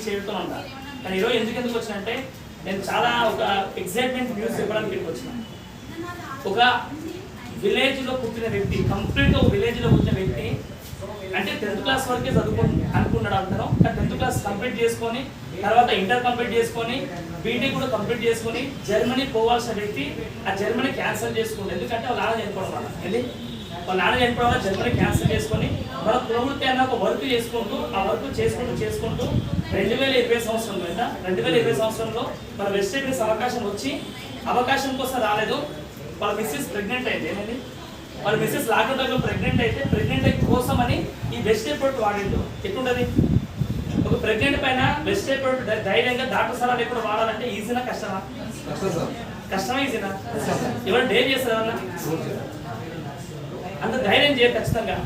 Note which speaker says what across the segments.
Speaker 1: చేరుతూ ఉంటా. కానీ ఈరోజు ఎందుకు వచ్చినంటే నేను చాలా ఒక ఎగ్జైట్మెంట్ న్యూస్ చెప్పడానికి ఇక్కడికి వచ్చిన. ఒక విలేజ్లో పుట్టిన వ్యక్తి, కంప్లీట్గా ఒక విలేజ్లో పుట్టిన వ్యక్తి అంటే 10th క్లాస్ వరకే అనుకున్నాడు అందరం. కానీ 10th క్లాస్ కంప్లీట్ చేసుకొని తర్వాత ఇంటర్ కంప్లీట్ చేసుకొని బీటెక్ కూడా కంప్లీట్ చేసుకొని జర్మనీ పోవాల్సిన వ్యక్తి ఆ జర్మనీ క్యాన్సిల్ చేసుకుంది. ఎందుకంటే వాళ్ళ నాన్న చనిపోవడం వల్ల వాళ్ళ నాన్న చనిపోవడం వల్ల జర్మనీ క్యాన్సిల్ చేసుకొని మన ప్రవృత్తి అన్న ఒక వర్క్ చేసుకుంటూ ఆ వర్క్ చేసుకుంటూ 2020 సంవత్సరంలో మన వెస్ట్ ఇండీస్ అవకాశం కోసం రాలేదు. వాళ్ళ మిస్సెస్ ప్రెగ్నెంట్ అయితే వాళ్ళ మిస్సెస్ లాక్డౌన్ టైంలో ప్రెగ్నెంట్ అయితే కోసం అని ఈ వెస్ట్ ప్రొడక్ట్ వాడిండు. ఎట్లుంటది ఒక ప్రెగ్నెంట్ పైన వెస్ట్ ప్రొడక్ట్ ధైర్యంగా డాక్టర్ సలహా లేకుండా వాడాలంటే ఈజీనా కష్టమా? కష్టమా ఈజీనా? ఎవరు డేర్ చేస్తారన్నా అంత ధైర్యం చేయరు ఖచ్చితంగా.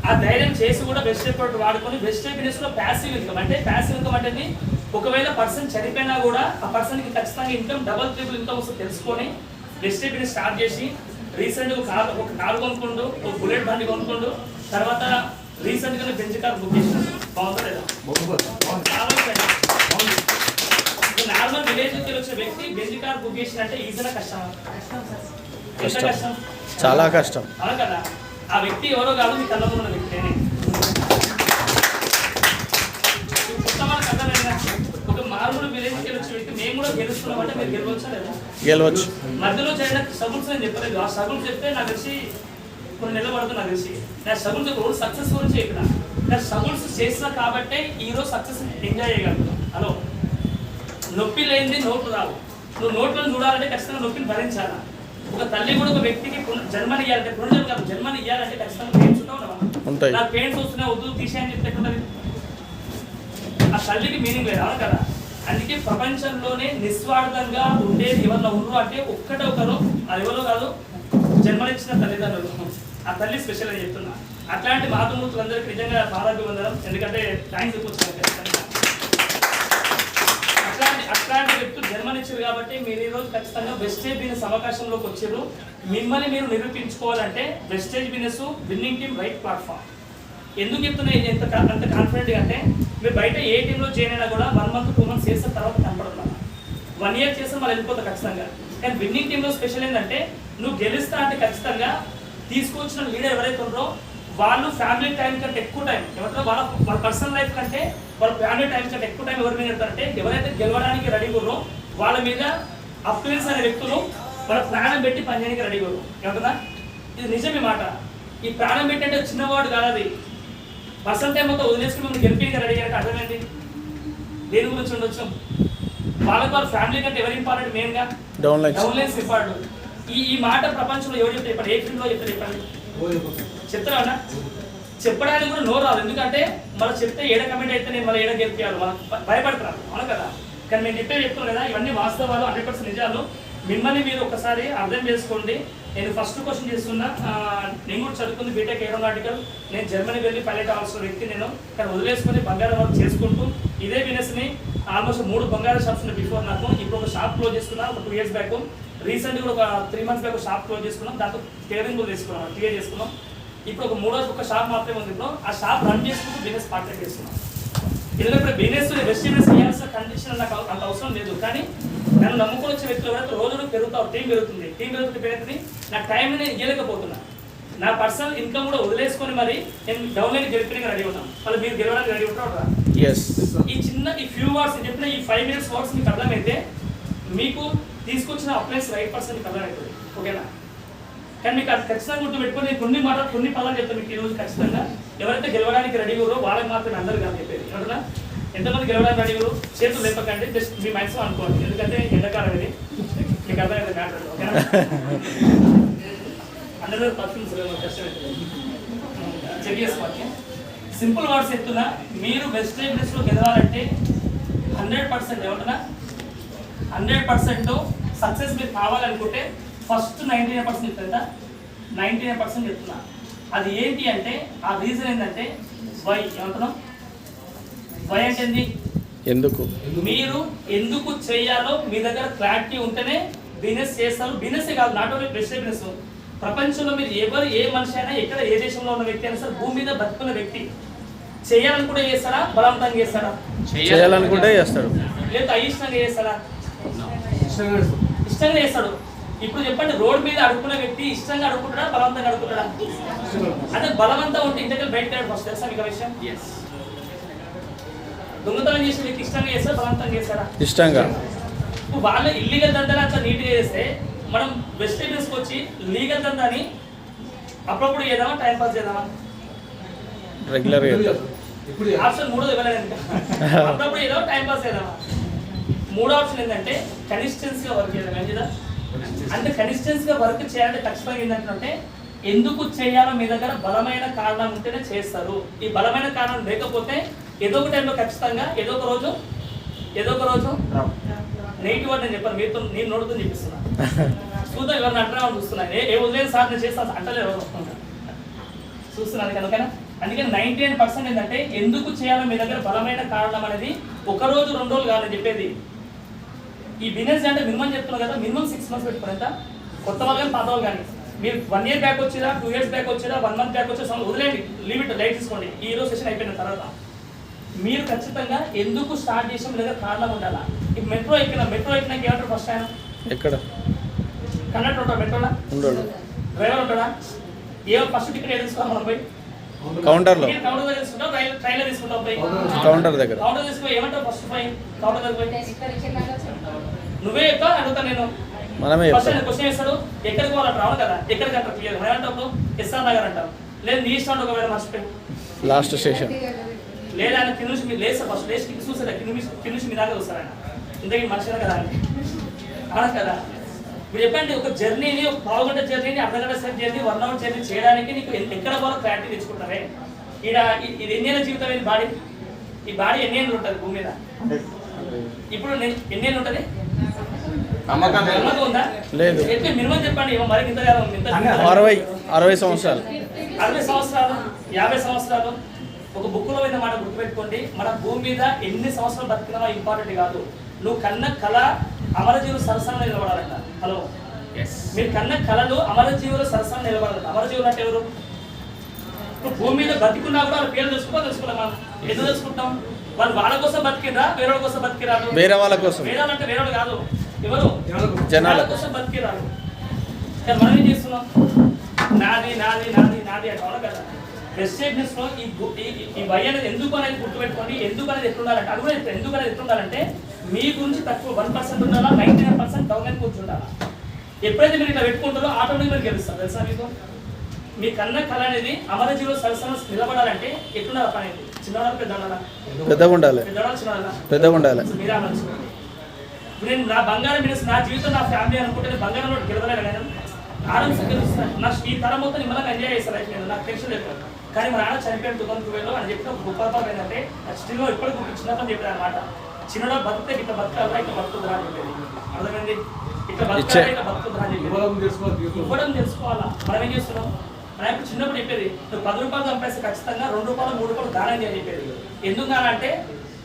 Speaker 1: ఆ ధైర్యం చేసి కూడా వెస్ట్ ప్రొడక్ట్ వాడుకొని వెస్ట్ బిజినెస్ లో ప్యాసివ్ ఇన్కమ్ అంటే ఒకవేళ పర్సన్ చనిపోయినా కూడా ఆ పర్సన్ కి ఖచ్చితంగా ఇన్కమ్ డబుల్ ట్రిపుల్ ఇన్కమ్ వస్తుంది తెలుసుకొని వెస్ట్ బిజినెస్ స్టార్ట్ చేసి రీసెంట్ ఒక కారు కొనుక్కుంటూ ఒక బుల్లెట్ బండి కొనుక్కుంటూ తర్వాత రీసెంట్ గా బెంజ్ కార్ బుక్ చేసినాడు. బాగుందా లేదా? నార్మల్ విలేజ్ నుంచి వచ్చిన వ్యక్తి బెంజ్ కార్ బుక్ చేసినంటే ఈజీగా కష్టం.
Speaker 2: చాలా కష్టం.
Speaker 1: అవును కదా? ఆ వ్యక్తి ఎవరో కాదు, మీ కళ్ళ ఉన్న వ్యక్తి. ఒక మామూలు విలేజ్ నుంచి వచ్చిన వ్యక్తి మేము కూడా గెలుస్తున్నామంటే మీరు గెలవచ్చా లేదా?
Speaker 2: గెలవచ్చు.
Speaker 1: మధ్యలో జరిగిన స్ట్రగుల్స్ నేను చెప్పలేదు. ఆ స్ట్రగుల్స్ చెప్తే నాకు తెలిసి కొన్ని నెలలు పడుతుంది. నాకు తెలిసి నా స్ట్రగుల్స్ రోజు సక్సెస్ గురించి చెప్పిన. నా స్ట్రగుల్స్ చేసినా కాబట్టే ఈరోజు సక్సెస్ ఎంజాయ్ చేయగలుగుతాను. హలో, నొప్పి లేనిది నోట్లు రావు. నువ్వు నోట్లను చూడాలంటే ఖచ్చితంగా నొప్పిని భరించాలా. ఒక తల్లి కూడా ఒక వ్యక్తికి జన్మని ఇవ్వాలంటే జన్మని ఇవ్వాలంటే ఖచ్చితంగా పెయిన్స్ ఉంటాయి. నాకు పెయిన్స్ వస్తున్నా వద్దు తీసేయని చెప్తే ఎట్లుంటుంది? ఆ తల్లికి మీనింగ్ లేదు. అవును కదా? అందుకే ప్రపంచంలోనే నిస్వార్థంగా ఉండేది ఎవరిలో ఉండరు అంటే ఒక్కటే ఒకరు, అది ఎవరో కాదు, జన్మనిచ్చిన తల్లిదండ్రులు. ఆ తల్లి స్పెషల్ అని చెప్తున్నా. అట్లాంటి మాతృమూర్తులందరికీ నిజంగా పాదాభివందనం. ఎందుకంటే థ్యాంక్స్ చెప్పొచ్చు. అట్లాంటి వ్యక్తులు జన్మనిచ్చారు కాబట్టి మీరు ఈరోజు ఖచ్చితంగా వెస్టేజ్ బిజినెస్ అవకాశంలోకి వచ్చారు. మిమ్మల్ని మీరు నిరూపించుకోవాలంటే Vestige business winning team right platform. ఎందుకు చెప్తున్నా అంత కాన్ఫిడెంట్గా అంటే మీరు బయట ఏ టీంలో జాయిన్ అయినా కూడా 1 month 2 months చేసిన తర్వాత కనపడుతున్నా 1 year చేస్తే మళ్ళీ వెళ్ళిపోతా ఖచ్చితంగా. కానీ విన్నింగ్ టీంలో స్పెషల్ ఏంటంటే నువ్వు గెలుస్తా అంటే ఖచ్చితంగా తీసుకొచ్చిన లీడర్ ఎవరైతే ఉన్నారో వాళ్ళు ఫ్యామిలీ టైం కంటే ఎక్కువ టైం ఏమంటారు వాళ్ళ పర్సనల్ లైఫ్ కంటే వాళ్ళ ఫ్యామిలీ టైం కంటే ఎక్కువ టైం ఎవరి మీద పెడతారంటే ఎవరైతే గెలవడానికి రెడీ ఉన్నారో వాళ్ళ మీద అప్లెన్స్ అనే వ్యక్తులు వాళ్ళ ప్రాణం పెట్టి పనిచేయడానికి రెడీ ఉన్నారు. ఏమంటుందా? ఇది నిజమే మాట. ఈ ప్రాణం పెట్టి అంటే చిన్నవాడు కాదు, అది పర్సనల్ టైం మొత్తం వదిలేసుకుని మనం గెలిపి రెడీ అయ్యాక అర్థమైంది. దేని గురించి ఉండొచ్చు? వాళ్ళకి వాళ్ళ ఫ్యామిలీ కంటే ఎవరు ఇంపార్టెంట్? మెయిన్గా డౌన్లైన్స్ ఇంపార్టెంట్. ఈ మాట ప్రపంచంలో ఎవరు చెప్తే చెప్పండి? ఏ ఫీల్డ్లో చెప్తే చెప్పండి? చెప్తారా అన్న? చెప్పడానికి కూడా నోరు రాదు. ఎందుకంటే మనం చెప్తే ఏడ కమెంట్ అయితే నేను మళ్ళీ ఏడ గెలిపేయాలి, మనం భయపడతారు. అవును కదా? కానీ మేము చెప్తున్నాం కదా, ఇవన్నీ వాస్తవాలు, 100% నిజాలు. మిమ్మల్ని మీరు ఒకసారి అర్థం చేసుకోండి. నేను ఫస్ట్ క్వశ్చన్ చేస్తున్నా. నేను కూడా చదువుకుంది బీటెక్ ఏరోనాటికల్. నేను జర్మనీ వెళ్ళి పైలట్ అవ్వాల్సిన వ్యక్తి నేను. కానీ వదిలేసుకొని బంగారం వర్క్ చేసుకుంటూ ఇదే బిజినెస్ని ఆల్మోస్ట్ 3 బంగారం షాప్స్ ఉన్నాయి బిఫోర్ నాకు. ఇప్పుడు ఒక షాప్ క్లోజ్ చేసుకున్నా ఒక 2 years బ్యాక్. రీసెంట్గా ఒక 3 months బ్యాక్ షాప్ క్లోజ్ చేసుకున్నాం. దాంతో టేరింగ్ కూడా తీసుకున్నాం, క్లియర్ చేసుకున్నాం. ఇప్పుడు ఒక 3 షాప్ మాత్రమే ఉంది. ఇప్పుడు ఆ షాప్ రన్ చేసుకుంటూ బిజినెస్ పార్ట్నర్ చేస్తున్నాం. ఎందుకంటే బిజినెస్ వెస్ట్ బిజినెస్ చేయాల్సిన కండిషన్ నాకు అంత అవసరం లేదు. కానీ నన్ను నమ్ముకొని వచ్చే వ్యక్తులు ఎవరైతే రోజులు పెరుగుతావు, టీం పెరుగుతుంది. నా టైం నేను ఇవ్వలేకపోతున్నా. నా పర్సనల్ ఇన్కమ్ కూడా వదిలేసుకొని మరి నేను డౌన్లైన్ గెలిపడానికి రెడీ ఉన్నాను. మళ్ళీ మీరు గెలవడానికి రెడీ ఉంటారా? ఈ ఫ్యూ వర్డ్స్ చెప్పిన ఈ 5 minutes వర్డ్స్ మీకు అర్థమైతే మీకు తీసుకొచ్చిన అప్లైన్స్ రైట్ పర్సన్ మీకు అర్థమవుతుంది. ఓకేనా? కానీ మీకు అది ఖచ్చితంగా గుర్తుపెట్టుకొని కొన్ని పదాలు చెప్తాను మీకు ఈరోజు ఖచ్చితంగా. ఎవరైతే గెలవడానికి రెడీ ఉన్నారో వాళ్ళకి మాత్రం అందరూ కాదు చెప్పేది. ఏమంటున్నా? ఎంతమంది గెలవడానికి రెడీ ఉన్నారో చేతులు లేపకండి, జస్ట్ మీ మైండ్స్ అనుకోండి. ఎందుకంటే ఎండాకాలం ఇది మీకు అర్థమైంది మ్యాటర్. ఓకేనా? అందరూ పర్ఫ్యూమ్స్ కష్టమవుతుంది. చెక్ సింపుల్ వర్డ్స్ చెప్తున్నా. మీరు వెస్ట్ బిజినెస్లో గెలవాలంటే 100% ఏమంటున్నా 100% సక్సెస్ మీరు కావాలనుకుంటే ఫస్ట్ 99% చెప్తుందా? 99% చెప్తున్నా. అది ఏంటి అంటే ఆ రీజన్ ఏంటంటే వై. ఏమంటున్నాం? వై అంటే
Speaker 2: ఎందుకు
Speaker 1: మీరు ఎందుకు చేయాలో మీ దగ్గర క్లారిటీ ఉంటేనే బిజినెస్ చేస్తారు. బిజినెస్ కాదు, నాట్ ఓన్లీ బెస్ట్ బిజినెస్. ప్రపంచంలో మీరు ఏ మనిషి అయినా ఎక్కడ ఏ దేశంలో ఉన్న వ్యక్తి అయినా సరే భూమి మీద బతుకున్న వ్యక్తి చేయాలనుకుంటే చేస్తాడా, బలవంతంగా చేస్తాడా?
Speaker 2: చేయాలనుకుంటే చేస్తాడు,
Speaker 1: లేదా అయిష్టంగా చేస్తాడా? ఇష్టంగా చేస్తాడు. ఇప్పుడు చెప్పండి, రోడ్ మీద అడుక్కునే వ్యక్తి ఇష్టంగా అడుక్కుంటాడా, బలవంతంగా అడుక్కుంటాడా? అదే బలవంతం ఉంటే ఇంటికి బయట ఫస్ట్ తెలుసా మీకు విషయం? దొంగతనం చేసే వ్యక్తి ఇష్టంగా చేస్తాడా, బలవంతంగా చేస్తాడా?
Speaker 2: ఇష్టంగా.
Speaker 1: వాళ్ళు ఇల్లీగల్ దందాలు అంతా నీట్గా చేస్తే మనం వెజిటేబుల్స్కి వచ్చి లీగల్ దందాని అప్పుడప్పుడు చేద్దామా, టైం పాస్ చేద్దామా?
Speaker 2: రెగ్యులర్గా
Speaker 1: ఆప్షన్ మూడోది ఇవ్వలేదు. అప్పుడప్పుడు ఏదో టైం పాస్ చేద్దామా? మూడో ఆప్షన్ ఏంటంటే కన్సిస్టెన్సీగా వర్క్ చేద్దాం. ఏంటిదా అంటే కన్సిస్టెన్సీగా వర్క్ చేయాలంటే ఖచ్చితంగా ఏంటంటే ఎందుకు చేయాలో మీ దగ్గర బలమైన కారణం ఉంటేనే చేస్తారు. ఈ బలమైన కారణం లేకపోతే ఏదో ఒక టైంలో ఖచ్చితంగా ఏదో ఒక రోజు నెగిటివ్ అని నేను చెప్పాను, మీతో నేను నోడుతూ చెప్పిస్తున్నా. చూద్దాం ఎవరిని అంటున్నామని చూస్తున్నాను. ఏ ఉదయం సార్ నేను చేస్తాను అంటలే ఎవరు చూస్తున్నాను కనుక. అందుకే 99% ఏంటంటే ఎందుకు చేయాలో మీ దగ్గర బలమైన కారణం అనేది ఒక రోజు 2 రోజులు కాదని చెప్పేది. ఈ బిజినెస్ అంటే మినిమం చెప్తున్నా కదా, మినిమం 6 months పెట్టుకుని ఎంత కొత్త వాళ్ళు కానీ పాత వాళ్ళు కానీ మీరు 1 year బ్యాక్ వచ్చిరా, 2 years బ్యాక్ వచ్చిరా, 1 month బ్యాక్ వచ్చే వదిలేండి, లిమిట్ లైట్ తీసుకోండి. ఈ రోజు సెషన్ అయిపోయిన తర్వాత మీరు ఖచ్చితంగా ఎందుకు స్టార్ట్ చేసాం మీ దగ్గర కారణం ఉండాలా. ఈ మెట్రో ఎక్కినాక ఏమంటారు ఫస్ట్ ఆయన?
Speaker 2: ఎక్కడ
Speaker 1: కండక్టర్ ఉంటాడు మెట్రోలా?
Speaker 2: ఉండడు.
Speaker 1: డ్రైవర్ ఉంటాడా? ఏమో ఫస్ట్ టికెట్ ఏది తీసుకోవాలి మనం పోయి?
Speaker 2: కౌంటర్లో
Speaker 1: తీసుకుంటాం, ట్రైన్లో తీసుకుంటాం పోయి.
Speaker 2: కౌంటర్ దగ్గర
Speaker 1: తీసుకుని ఏమంటావు ఫస్ట్ పోయి కౌంటర్ దగ్గర పోయి? నువ్వే చెప్తా అడుగుతా నేను.
Speaker 2: మనమే
Speaker 1: ఫస్ట్ క్వశ్చన్ వేస్తాడు, ఎక్కడికి పోవాలంటారు? అవును కదా, ఎక్కడికి అంటారు క్లియర్. మనం ఏమంటావు? ఎస్ఆర్ నగర్ అంటాం. లేదు నీ ఇష్టం ఒకవేళ మర్చిపోయి
Speaker 2: లాస్ట్ స్టేషన్.
Speaker 1: లేదా ఆయన కింద నుంచి మీరు లేస్తారు, ఫస్ట్ లేచి కింద చూస్తారా, కింద నుంచి మీ దాకా వస్తారు ఆయన. ఇంతకీ మనిషినా కదా అని అవునా కదా? మీరు చెప్పండి, ఒక జర్నీని, ఒక పావుగంట జర్నీని, అర్ధగంట సేపు జర్నీ, 1 hour జర్నీ చేయడానికి నీకు ఎక్కడ పోవాలో క్లారిటీ తెచ్చుకుంటారే. ఇది ఎన్నేళ్ళ జీవితం ఏంటి బాడీ? ఈ బాడీ ఎన్నేళ్ళు ఉంటుంది భూమి మీద? ఇప్పుడు ఎన్నేళ్ళు ఉంటుంది? నమ్మకం ఉందా?
Speaker 2: లేదు.
Speaker 1: మినిమం చెప్పండి, మరి ఇంత
Speaker 2: 60 సంవత్సరాలు,
Speaker 1: 60 సంవత్సరాలు, 50 సంవత్సరాలు. ఒక బుక్లో మీద మాట గుర్తుపెట్టుకోండి, మన భూమి మీద ఎన్ని సంవత్సరాలు బతికినామో ఇంపార్టెంట్ కాదు. నువ్వు కన్న కళ అమరజీవులు సరసన నిలబడాలంట. హలో, మీరు కన్న కళలు అమరజీవులు సరసన నిలబడాలంట. అమరజీవులు అంటే ఎవరు? ఇప్పుడు భూమి మీద బతికున్నా కూడా వాళ్ళ పేరు తెలుసుకోవాలి. మనం ఎందుకు తెలుసుకుంటాం? వాళ్ళు వాళ్ళ కోసం బతికిరా, వేరే వాళ్ళ కోసం బతికిరారు?
Speaker 2: వేరే వాళ్ళ కోసం.
Speaker 1: వేరే వాళ్ళంటే వేరే వాళ్ళు కాదు, ఎవరు?
Speaker 2: జనాల
Speaker 1: కోసం బతికిరారు. కానీ మనం ఏం చేస్తున్నాం? నాది నాది నాది నాది అంటే అవును కదా. వెజిటేబుల్స్ లో ఈ వై అనేది ఎందుకు అనేది గుర్తుపెట్టుకోండి. ఎందుకు అనేది ఎట్లుండాలంటే అది కూడా ఎందుకు అనేది ఎట్లుండాలంటే మీ గురించి తక్కువ 1% ఉండాలా, 99% డౌన్ అని కూర్చుండాలా. ఎప్పుడైతే మీరు ఇట్లా పెట్టుకుంటారో ఆటోమేటిక్ మీరు గెలుస్తారు. తెలుసా మీకు? మీ కన్న కళ అనేది అమరజీవుల సరసన నిలబడాలంటే ఎట్లుండాలి పని? చిన్నవాళ్ళ
Speaker 2: పెద్దగా ఉండాలి, పెద్దగా ఉండాలి.
Speaker 1: మీరే ఆలోచించుకోండి. ఇప్పుడు నేను నా బంగారం బిజినెస్, నా జీవితం, నా ఫ్యామిలీ అనుకుంటే నేను బంగారంలో గెలవలేను కానీ ఆరామ్స్ గెలుస్తాను. నా ఈ తరం మొత్తం నిమ్మలంగా ఎంజాయ్ చేస్తాను లైఫ్ నేను, నాకు టెన్షన్ లేదు. కానీ మా నాన్న చనిపోయిన 2012 అని చెప్పిన గొప్ప ఏంటంటే స్టిల్ ఇప్పటికి చిన్నప్పని చెప్పారు అనమాట. చిన్నలో బతికితే ఇట్లా బతకాలా, ఇట్లా బతుకుతురా అని చెప్పేది. అర్థమైంది? ఇట్లా బతకాలా, ఇట్లా బతుకుతురా అని చెప్పి ఇవ్వడం తెలుసుకోవాలా. మనం ఏం చేస్తున్నాం? మనం ఇప్పుడు చిన్నప్పుడు చెప్పేది, నువ్వు 10 రూపాయలు సంపాదిస్తే ఖచ్చితంగా 2 రూపాయలు 3 రూపాయలు దానం చేయని చెప్పేది. ఎందుకు అంటే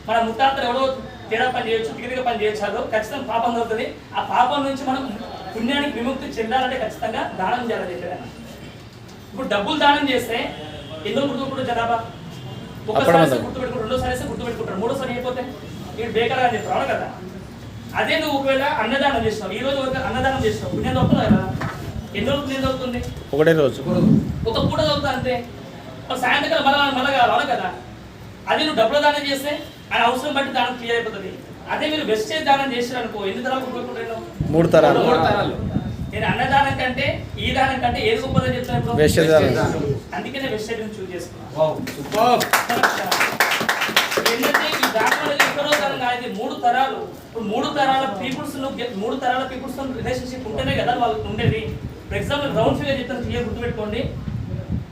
Speaker 1: మన ముత్తాతలు ఎవడో తేడా పని చేయొచ్చు, తిరిగిగా పని చేయొచ్చు, ఖచ్చితంగా పాపం దొరుకుతుంది. ఆ పాపం నుంచి మనం పుణ్యానికి విముక్తి చెందాలంటే ఖచ్చితంగా దానం చేయాలని చెప్పేది. ఇప్పుడు డబ్బులు దానం చేస్తే ఎందుకు గుర్తుపెట్టుకుంటారు జనాభా? ఒక్కసారి గుర్తుపెట్టుకుంటారు, రెండోసారి వేస్తే గుర్తుపెట్టుకుంటారు, మూడోసారి అయిపోతే వీడు బేకర్ అని చెప్తారు. అవును కదా? అదే నువ్వు ఒకవేళ అన్నదానం చేసినావు, ఈ రోజు అన్నదానం చేసినావు, పుణ్యం దొరుకుతుంది కదా. ఎన్ని రోజులు పుణ్యం దొరుకుతుంది?
Speaker 2: ఒకటే రోజు,
Speaker 1: ఒక పూట దొరుకుతుంది అంతే. సాయంత్రం మళ్ళీ కావాలి. అవును కదా? అదే నువ్వు డబ్బులు దానం చేస్తే ఆయన అవసరం బట్టి దానం క్లియర్ అయిపోతుంది. అదే మీరు వెస్టేజ్ దానం చేసారనుకో, ఎన్ని తరాలు గుర్తుపెట్టుకుంటారు?
Speaker 2: 3 తరాలు.
Speaker 1: నేను అన్నదానం కంటే ఈ దానం కంటే ఏది గొప్పదని చెప్తాను. అందుకనే వెస్టేజ్ చూస్ చేసుకున్నాను. ఏంటంటే ఈ దానం అనేది ఎక్కడో దానం కాదు, 3 తరాలు. ఇప్పుడు 3 తరాల పీపుల్స్ 3 తరాల పీపుల్స్ రిలేషన్షిప్ ఉంటేనే కదా వాళ్ళకి ఉండేది. ఫర్ ఎగ్జాంపుల్ రౌండ్ ఫిగర్ చెప్తాను, క్లియర్ గుర్తుపెట్టుకోండి.